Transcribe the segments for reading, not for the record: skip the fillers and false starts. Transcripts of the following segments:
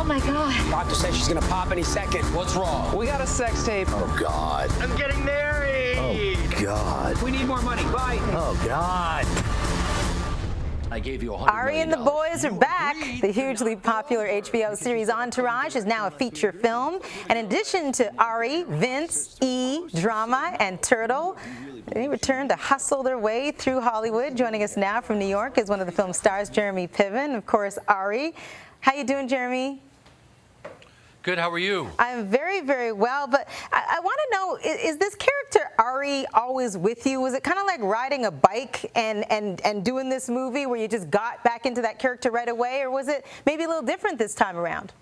my God. Doctor says she's gonna pop any second. What's wrong? We got a sex tape. Oh, God. I'm getting married. Oh, God. We need more money. Bye. Oh, God. I gave you $100 Ari and the boys are back. The hugely popular HBO series Entourage is now a feature film. And in addition to Ari, Vince, E, Drama, and Turtle, they return to hustle their way through Hollywood. Joining us now from New York is one of the film's stars, Jeremy Piven. Of course, Ari. How you doing, Jeremy? Good, how are you? I'm very, very well, but I want to know, is this character Ari always with you? Was it kind of like riding a bike and doing this movie where you just got back into that character right away, or was it maybe a little different this time around?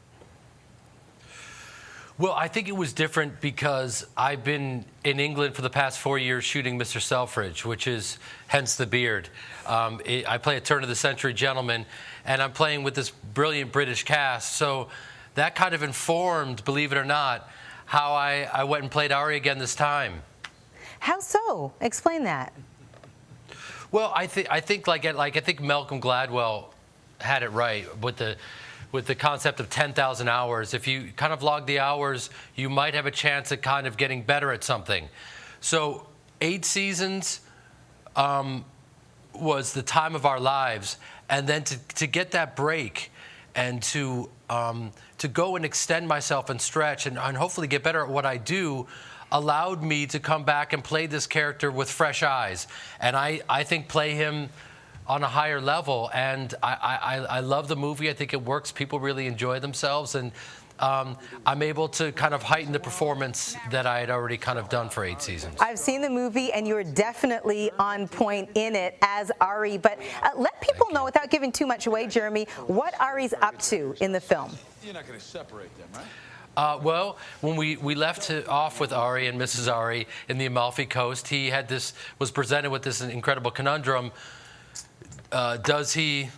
Well, I think it was different because I've been in England for the past 4 years shooting Mr. Selfridge, which is hence the beard. I play a turn-of-the-century gentleman, and I'm playing with this brilliant British cast, so that kind of informed, believe it or not, how I went and played Ari again this time. How so? Explain that. Well, I think Malcolm Gladwell had it right with the concept of 10,000 hours. If you kind of log the hours, you might have a chance at kind of getting better at something. So 8 seasons was the time of our lives, and then to get that break and to go and extend myself and stretch and hopefully get better at what I do allowed me to come back and play this character with fresh eyes. And I think play him on a higher level. And I love the movie. I think it works. People really enjoy themselves. And I'm able to kind of heighten the performance that I had already kind of done for 8 seasons. I've seen the movie, and you're definitely on point in it as Ari. But let people know, without giving too much away, Jeremy, what Ari's up to in the film. You're not going to separate them, right? Well, when we left off with Ari and Mrs. Ari in the Amalfi Coast, he was presented with this incredible conundrum. Does he?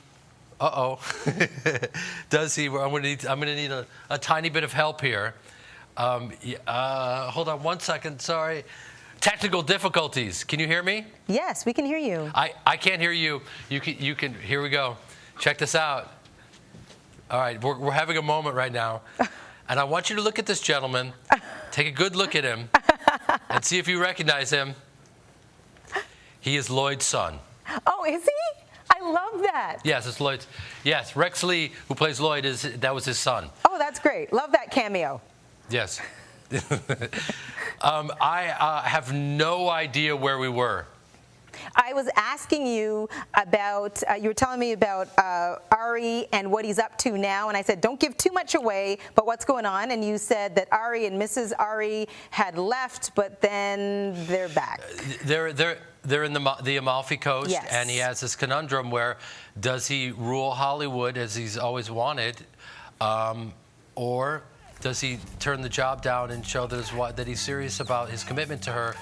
Does he? I'm gonna need a tiny bit of help here. Hold on 1 second. Sorry. Technical difficulties. Can you hear me? Yes, we can hear you. I can't hear you. You can. Here we go. Check this out. All right, we're having a moment right now, and I want you to look at this gentleman. Take a good look at him, and see if you recognize him. He is Lloyd's son. Oh, is he? I love that. Yes, it's Lloyd's. Yes, Rex Lee, who plays Lloyd, that was his son. Oh, that's great. Love that cameo. Yes. I have no idea where we were. I was asking you about, you were telling me about Ari and what he's up to now, and I said, don't give too much away, but what's going on? And you said that Ari and Mrs. Ari had left, but then they're back. They're in the Amalfi Coast, yes. And he has this conundrum where does he rule Hollywood as he's always wanted, or does he turn the job down and show that he's serious about his commitment to her?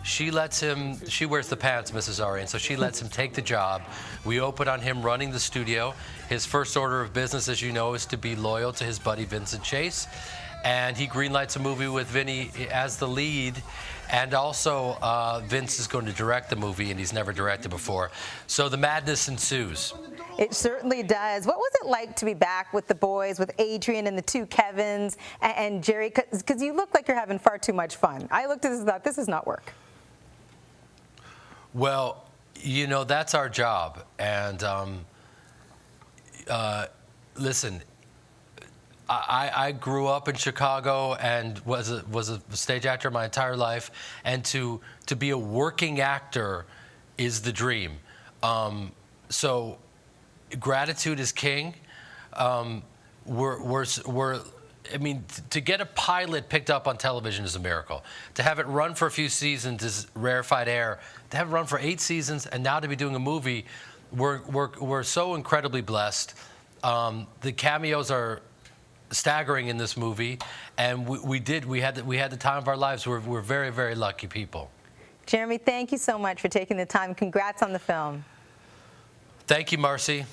She wears the pants, Mrs. Ari, and so she lets him take the job. We open on him running the studio. His first order of business, as you know, is to be loyal to his buddy Vincent Chase. And he greenlights a movie with Vinny as the lead. And also, Vince is going to direct the movie, and he's never directed before. So the madness ensues. It certainly does. What was it like to be back with the boys, with Adrian and the 2 Kevins and Jerry? Because you look like you're having far too much fun. I looked at this and thought, this is not work. Well, you know, that's our job. And listen, I grew up in Chicago and was a stage actor my entire life. And to be a working actor is the dream. So gratitude is king. I mean, to get a pilot picked up on television is a miracle. To have it run for a few seasons is rarefied air. To have it run for 8 seasons and now to be doing a movie, we're so incredibly blessed. The cameos are staggering in this movie, and we had the time of our lives. We're very, very lucky people. Jeremy, thank you so much for taking the time. Congrats on the film. Thank you, Marcy.